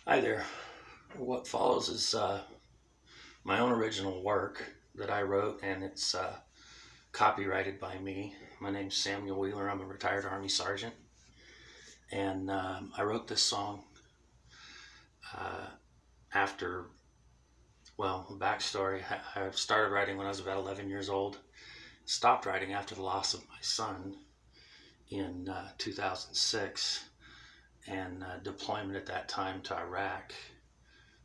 Hi there. What follows is my own original work that I wrote, and it's copyrighted by me. My name's Samuel Wheeler. I'm a retired Army sergeant, and I wrote this song uh, after, backstory. I started writing when I was about 11 years old, stopped writing after the loss of my son in 2006, and deployment at that time to Iraq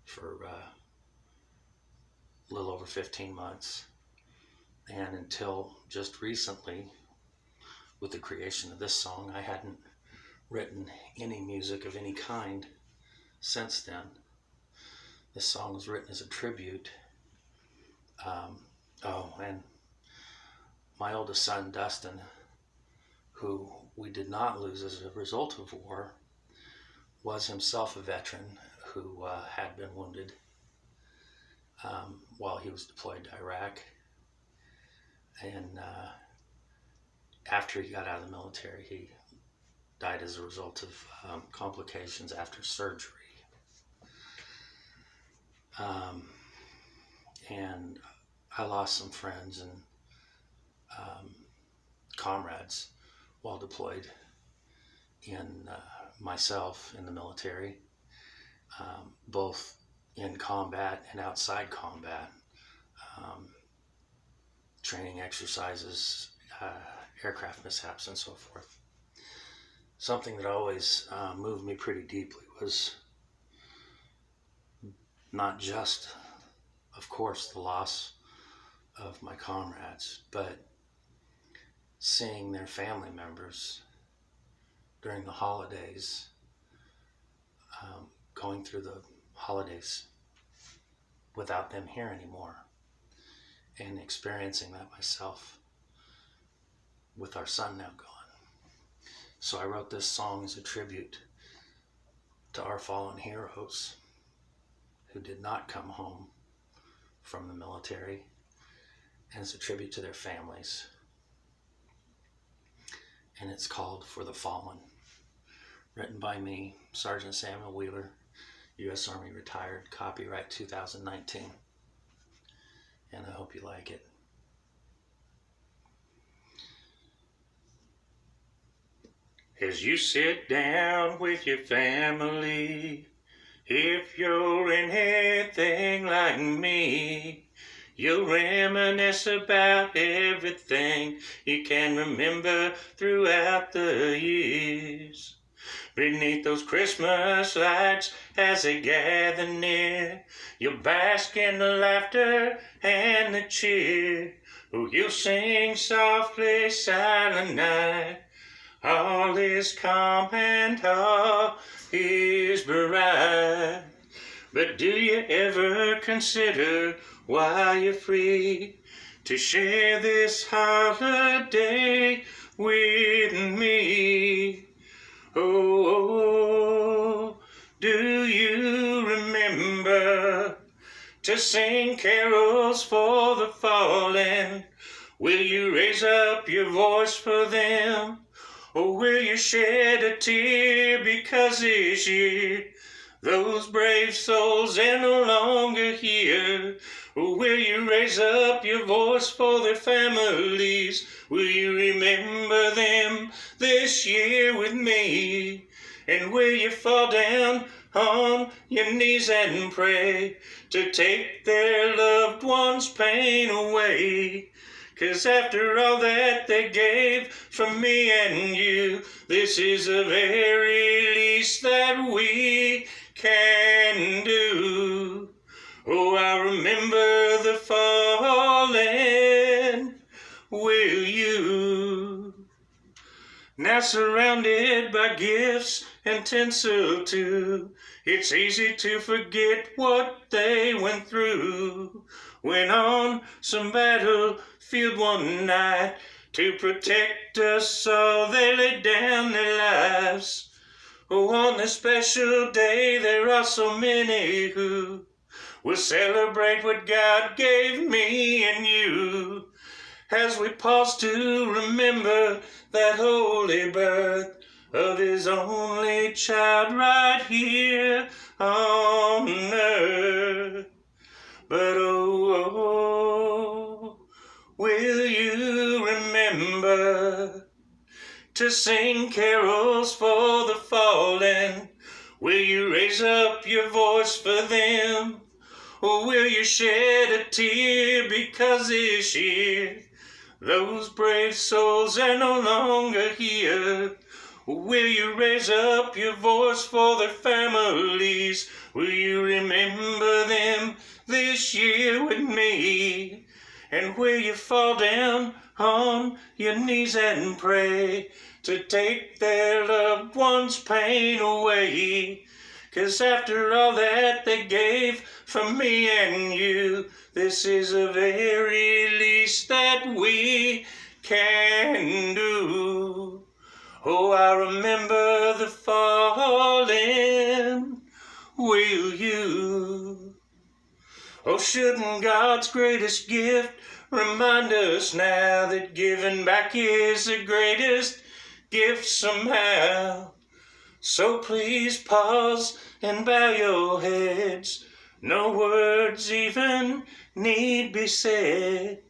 for a little over 15 months. And until just recently, with the creation of this song, I hadn't written any music of any kind since then. This song was written as a tribute. And my oldest son, Dustin, who we did not lose as a result of war, was himself a veteran who had been wounded while he was deployed to Iraq. And after he got out of the military, he died as a result of complications after surgery. And I lost some friends and comrades while deployed in myself in the military, both in combat and outside combat, training exercises, aircraft mishaps, and so forth. Something that always moved me pretty deeply was not just, of course, the loss of my comrades, but seeing their family members during the holidays, going through the holidays without them here anymore, and experiencing that myself with our son now gone. So I wrote this song as a tribute to our fallen heroes who did not come home from the military, and as a tribute to their families. And it's called For the Fallen, written by me, Sergeant Samuel Wheeler, U.S. Army retired, copyright 2019. And I hope you like it. As you sit down with your family, if you're anything like me, you'll reminisce about everything you can remember throughout the years. Beneath those Christmas lights as they gather near, you'll bask in the laughter and the cheer. Oh, you'll sing softly, silent night. All is calm and all is bright. But do you ever consider why you're free to share this holiday with me? Oh, do you remember to sing carols for the fallen? Will you raise up your voice for them? Or will you shed a tear because this year those brave souls are no longer here? Or will you raise up your voice for their families? Will you remember them this year with me? And will you fall down on your knees and pray to take their loved ones' pain away? 'Cause after all that they gave for me and you, this is the very least that we can do. Oh, I remember the fallen, will you? Now surrounded by gifts and tinsel too, it's easy to forget what they went through. When on some battlefield one night, to protect us all they laid down their lives. Oh, on this special day there are so many who will celebrate what God gave me and you. As we pause to remember that holy birth of his only child right here on earth. But oh, will you remember to sing carols for the fallen? Will you raise up your voice for them? Or will you shed a tear because this year those brave souls are no longer here? Will you raise up your voice for their families? Will you remember them this year with me? And will you fall down on your knees and pray to take their loved ones' pain away? 'Cause after all that they gave for me and you, this is the very least that we can do. Oh, I remember the fallen, will you? Oh, shouldn't God's greatest gift remind us now that giving back is the greatest gift somehow? So please pause and bow your heads. No words even need be said.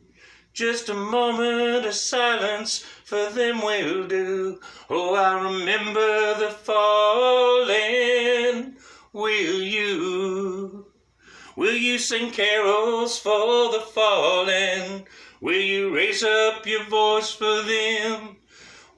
Just a moment of silence for them will do. Oh, I remember the fallen, will you? Will you sing carols for the fallen? Will you raise up your voice for them?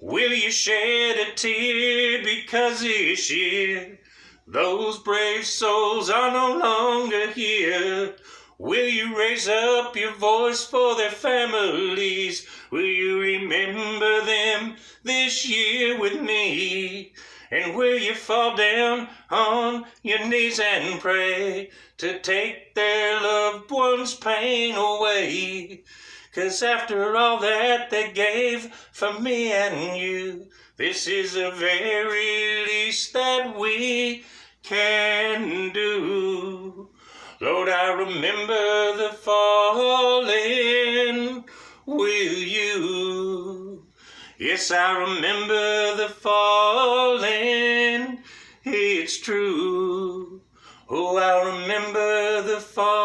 Will you shed a tear because this year those brave souls are no longer here? Will you raise up your voice for their families? Will you remember them this year with me? And will you fall down on your knees and pray to take their loved ones' pain away? 'Cause after all that they gave for me and you, this is the very least that we can do. Lord, I remember the fallen, will you? Yes, I remember the fallen, it's true. Oh, I remember the fallen.